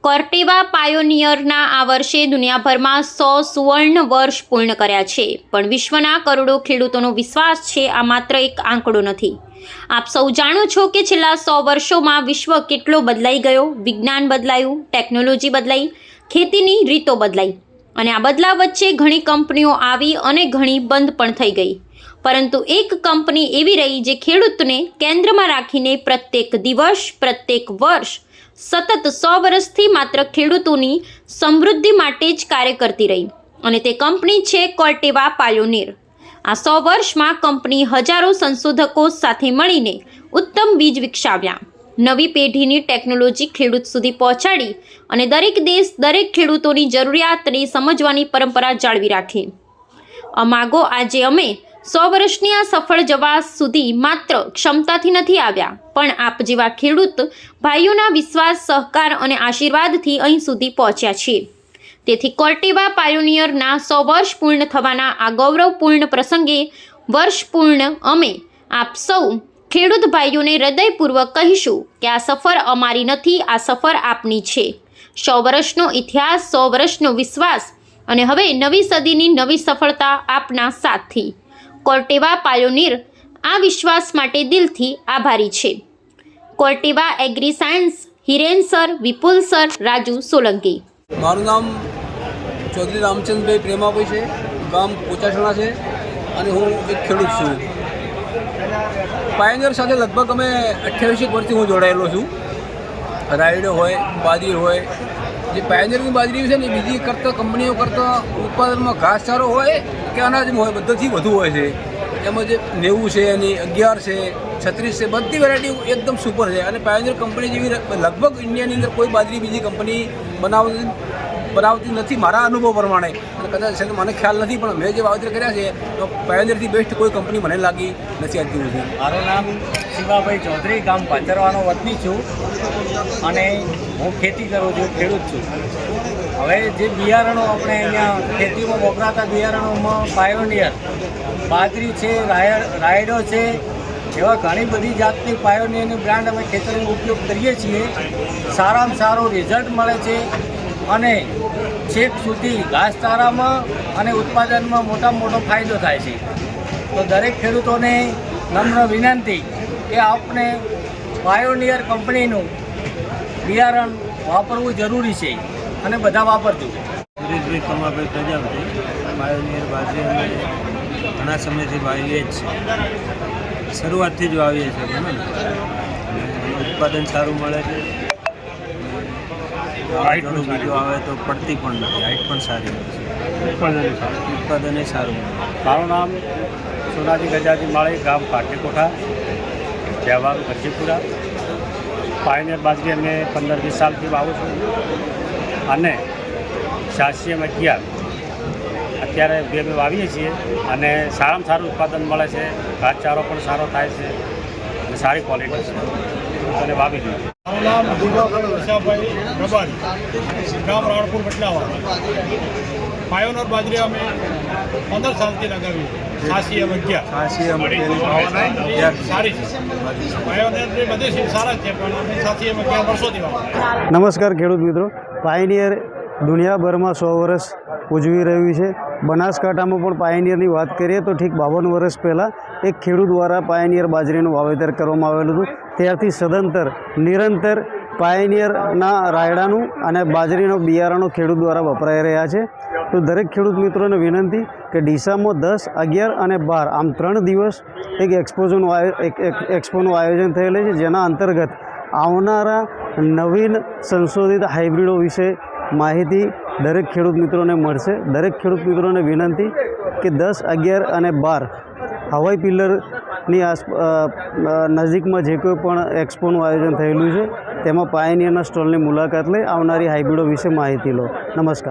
કોર્ટેવા પાયોનિયરના આ વર્ષે દુનિયાભરમાં 100 સુવર્ણ વર્ષ પૂર્ણ કર્યા છે, પણ વિશ્વના કરોડો ખેડૂતોનો વિશ્વાસ છે આ માત્ર એક આંકડો નથી. આપ સૌ જાણો છો કે છેલ્લા 100 વર્ષોમાં વિશ્વ કેટલો બદલાઈ ગયો. વિજ્ઞાન બદલાયું, ટેકનોલોજી બદલાઈ, ખેતીની રીતો બદલાઈ અને આ બદલાવ વચ્ચે ઘણી કંપનીઓ આવી અને ઘણી બંધ પણ થઈ ગઈ. પરંતુ એક કંપની એવી રહી જે ખેડૂતને કેન્દ્રમાં રાખીને પ્રત્યેક દિવસ, પ્રત્યેક વર્ષ, સતત 100 વર્ષથી માત્ર ખેડૂતોની સમૃદ્ધિ માટે જ કાર્ય કરતી રહી અને તે કંપની છે કોર્ટેવા પાયોનિયર. આ 100 વર્ષમાં કંપની હજારો સંશોધકો સાથે મળીને ઉત્તમ બીજ વિકસાવ્યા, નવી પેઢીની ટેકનોલોજી ખેડૂત સુધી પહોંચાડી અને દરેક દેશ દરેક ખેડૂતોની જરૂરિયાતને સમજવાની પરંપરા જાળવી રાખી. અમાગો આજે અમે 100 વર્ષની આ સફળ જવા સુધી માત્ર ક્ષમતાથી નથી આવ્યા, પણ આપ જેવા ખેડૂત ભાઈઓના વિશ્વાસ, સહકાર અને આશીર્વાદથી અહીં સુધી પહોંચ્યા છીએ. તેથી કોર્ટેવા પાયોનિયરના 100 વર્ષ પૂર્ણ થવાના આ ગૌરવપૂર્ણ પ્રસંગે વર્ષ પૂર્ણ અમે આપ સૌ ખેડૂત ભાઈઓને હૃદયપૂર્વક કહીશું કે આ સફર અમારી નથી, આ સફર આપની છે. 100 વર્ષનો ઇતિહાસ, 100 વર્ષનો વિશ્વાસ અને હવે નવી સદીની નવી સફળતા આપના સાથથી. કોર્ટેવા પાયોનિયર આ વિશ્વાસ માટે દિલથી આભારી છે. કોર્ટેવા એગ્રી સાયન્સ, હિરેન સર, વિપુલ સર, રાજુ સોલંકી. મારું નામ ચૌધરી રામચંદ્રભાઈ પ્રેમાભાઈ છે, ગામ પોચાસણા છે અને હું એક ખેડૂત છું. પાયોનિયર સાથે લગભગ અમે 28 વર્ષથી હું જોડાયેલો છું. રાયડો હોય, બાજરી હોય, જે પાયોનિયરની બાજરી છે ને બીજી કરતાં કંપનીઓ કરતાં ઉત્પાદનમાં ઘાસચારો હોય કે અનાજમાં હોય બધાથી વધુ હોય છે. એમાં જે 90 છે, એની 11 છે, 36 છે, બધી વેરાયટી એકદમ સુપર છે. અને પાયોનિયર કંપની જેવી લગભગ ઇન્ડિયાની અંદર કોઈ બાજરી બીજી કંપની બનાવતી નથી મારા અનુભવ પ્રમાણે. અને કદાચ છે મને ખ્યાલ નથી, પણ મેં જે વાવેતર કર્યા છે તો પાયોનિયરથી બેસ્ટ કોઈ કંપની મને લાગી નથી આજથી સુધી. મારું નામ શિવાભાઈ ચૌધરી, ગામ પાચરવાનો વતની છું અને હું ખેતી કરું છું, ખેડૂત છું. હવે જે બિયારણો આપણે અહીંયા ખેતીમાં વપરાતા બિયારણોમાં પાયોનિયર બાજરી છે, રાયડો છે, એવા ઘણી બધી જાતની પાયોનિયરની બ્રાન્ડ અમે ખેતરમાં ઉપયોગ કરીએ છીએ. સારામાં સારું રિઝલ્ટ મળે છે અને છેક સુધી ઘાસચારામાં અને ઉત્પાદનમાં મોટામાં મોટો ફાયદો થાય છે. તો દરેક ખેડૂતોને નમ્ર વિનંતી કે આપણે પાયોનિયર કંપનીનું બિયારણ વાપરવું જરૂરી છે અને બધા વાપરજો. સુરેશભાઈ કમાભાઈ પ્રજાપતિ, પાયોનિયર બાજરી અમે ઘણા સમયથી વાવીએ જ છે. શરૂઆતથી જ વાવીએ છીએ બરાબર. ઉત્પાદન સારું મળે છે. ઘણું બીજું આવે તો પડતી પણ નથી, હાઈટ પણ સારી હોય છે, ઉત્પાદન એ સારું મળે. મારું નામ સોનાજી ગજાજી માળી, ગામ પાટેકોઠા, જવાબ કચ્છીપુરા. પાયોનિયર બાજરી અમે 15-20 સાલથી વાવું છું અને 86 અત્યારે બે વાવીએ છીએ અને સારામાં સારું ઉત્પાદન મળે છે. ઘાસચારો પણ સારો થાય છે અને સારી ક્વોલિટી છે અને વાવી દીધું. મારું નામ દીવાભાઈ વિશાભાઈ રબારી, ગામ રાણપુર બટલાવા. પાયોનિયર બાજરી અમે 15 સાલથી લગાવી. 86 સારી છે. પાયોનિયરની બધી સારા છે, પણ અમે 86 વર્ષોથી વાવી. નમસ્કાર ખેડૂત મિત્રો, પાયોનિયર દુનિયાભરમાં 100 વર્ષ ઉજવી રહ્યું છે. બનાસકાંઠામાં પણ પાયોનિયરની વાત કરીએ તો ઠીક 52 વર્ષ પહેલાં એક ખેડૂત દ્વારા પાયોનિયર બાજરીનું વાવેતર કરવામાં આવેલું હતું. ત્યારથી સદંતર નિરંતર પાયોનિયરના રાયડાનું અને બાજરીનો બિયારણો ખેડૂત દ્વારા વપરાઈ રહ્યા છે. તો દરેક ખેડૂત મિત્રોને વિનંતી કે ડીસામાં 10, 11 અને 12 આમ 3 દિવસ એક એક્સપોનું આયોજન થયેલું છે, જેના અંતર્ગત આવનારા નવીન સંશોધિત હાઇબ્રિડો વિશે માહિતી દરેક ખેડૂત મિત્રોને મળશે. દરેક ખેડૂત મિત્રોને વિનંતી કે 10, 11 અને 12 હવાઈ પિલ્લરની નજીકમાં જે કોઈ પણ એક્સપોનું આયોજન થયેલું છે તેમાં પાયોનિયરના સ્ટોલની મુલાકાત લઈ આવનારી હાઇબ્રિડો વિશે માહિતી લો. નમસ્કાર.